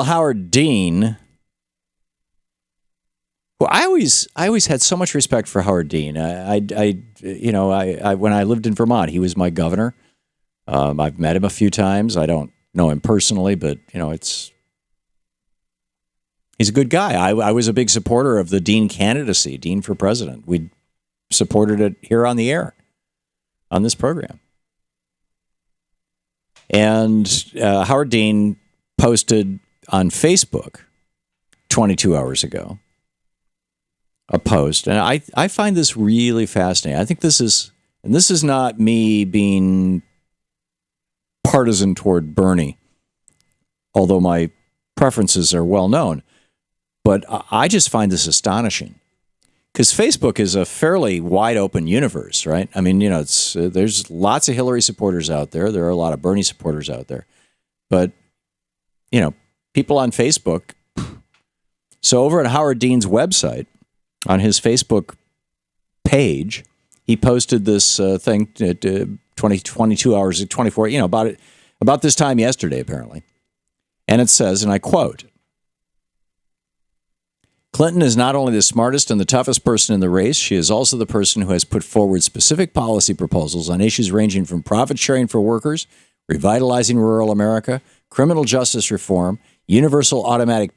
Howard Dean. Well, I always had so much respect for Howard Dean. I when I lived in Vermont, he was my governor. I've met him a few times. I don't know him personally, but he's a good guy. I was a big supporter of the Dean candidacy, Dean for president. We supported it here on the air, on this program. And Howard Dean posted on Facebook 22 hours ago a post. And I find this really fascinating. I think this is not me being partisan toward Bernie, although my preferences are well known. But I just find this astonishing because Facebook is a fairly wide open universe, right? I mean, there's lots of Hillary supporters out there. There are a lot of Bernie supporters out there. But, people on Facebook. So over at Howard Dean's website, on his Facebook page, he posted this thing 22 hours, 24, about this time yesterday, apparently. And it says, and I quote, Clinton is not only the smartest and the toughest person in the race, she is also the person who has put forward specific policy proposals on issues ranging from profit sharing for workers, revitalizing rural America, criminal justice reform, universal automatic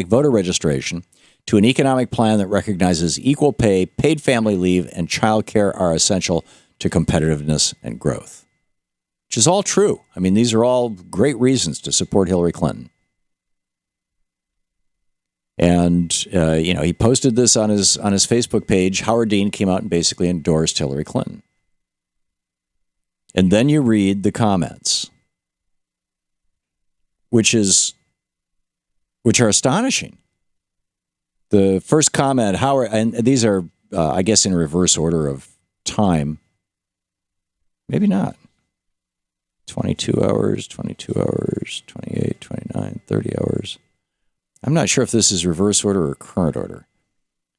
voter registration, to an economic plan that recognizes equal pay, paid family leave, and child care are essential to competitiveness and growth. Which is all true. I mean, these are all great reasons to support Hillary Clinton. And, he posted this on his Facebook page. Howard Dean came out and basically endorsed Hillary Clinton. And then you read the comments, which are astonishing. The first comment, Howard, and these are, I guess, in reverse order of time. Maybe not. 22 hours, 28, 29, 30 hours. I'm not sure if this is reverse order or current order.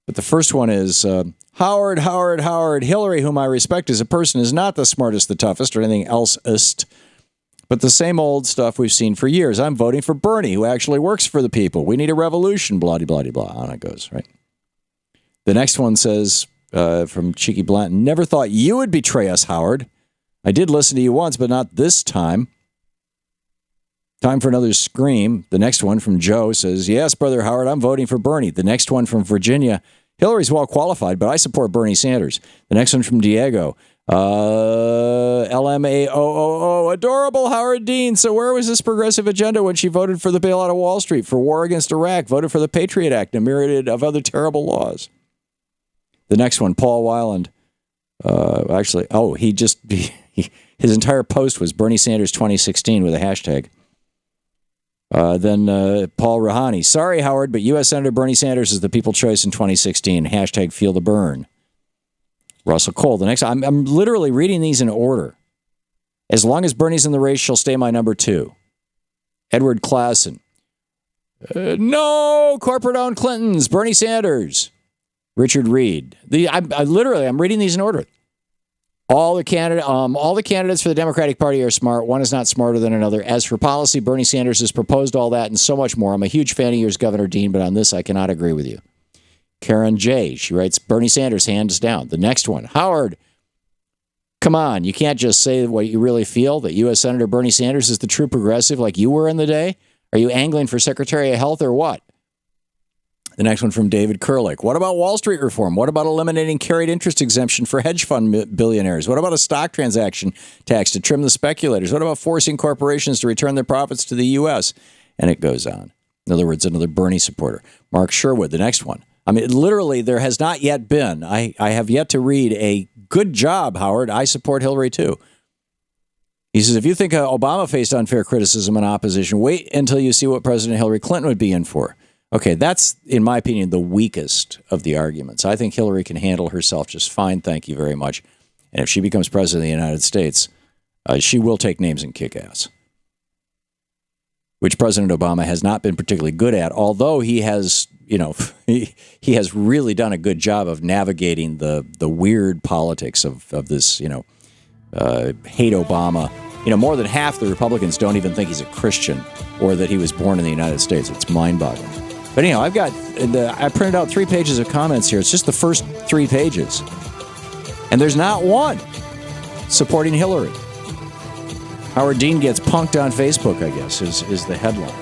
But the first one is, Howard, Hillary, whom I respect as a person, is not the smartest, the toughest, or anything else-ist, but the same old stuff we've seen for years. I'm voting for Bernie, who actually works for the people. We need a revolution, blah, blah, blah, blah. On it goes, right? The next one says, from Cheeky Blanton, never thought you would betray us, Howard. I did listen to you once, but not this time. Time for another scream. The next one from Joe says, yes, Brother Howard, I'm voting for Bernie. The next one from Virginia, Hillary's well qualified, but I support Bernie Sanders. The next one from Diego, LMAOOO, adorable Howard Dean. So where was this progressive agenda when she voted for the bailout of Wall Street, for war against Iraq, voted for the Patriot Act, and a myriad of other terrible laws? The next one, Paul Weiland. His entire post was Bernie Sanders 2016 with a hashtag. Then Paul Rahani. Sorry, Howard, but U.S. Senator Bernie Sanders is the people's choice in 2016. Hashtag feel the burn. Russell Cole. The next, I'm literally reading these in order. As long as Bernie's in the race, she'll stay my number 2. Edward Klassen. No corporate-owned Clintons. Bernie Sanders. Richard Reed. I'm reading these in order. All the candidates for the Democratic Party are smart. One is not smarter than another. As for policy, Bernie Sanders has proposed all that and so much more. I'm a huge fan of yours, Governor Dean, but on this, I cannot agree with you. Karen J. She writes, Bernie Sanders, hands down. The next one, Howard. Come on, you can't just say what you really feel, that U.S. Senator Bernie Sanders is the true progressive like you were in the day. Are you angling for Secretary of Health or what? The next one from David Kurlick. What about Wall Street reform? What about eliminating carried interest exemption for hedge fund billionaires? What about a stock transaction tax to trim the speculators? What about forcing corporations to return their profits to the U.S.? And it goes on. In other words, another Bernie supporter. Mark Sherwood, the next one. I mean, literally, there has not yet been. I have yet to read a good job, Howard. I support Hillary, too. He says, if you think Obama faced unfair criticism and opposition, wait until you see what President Hillary Clinton would be in for. Okay, that's, in my opinion, the weakest of the arguments. I think Hillary can handle herself just fine, thank you very much. And if she becomes president of the United States, she will take names and kick ass, which President Obama has not been particularly good at, although he has, he has really done a good job of navigating the weird politics of this, hate Obama more than half the Republicans don't even think he's a Christian or that he was born in the United States. It's mind-boggling. But anyhow, I printed out 3 pages of comments here. It's just the first 3 pages. And there's not one supporting Hillary. Howard Dean gets punked on Facebook, I guess, is the headline.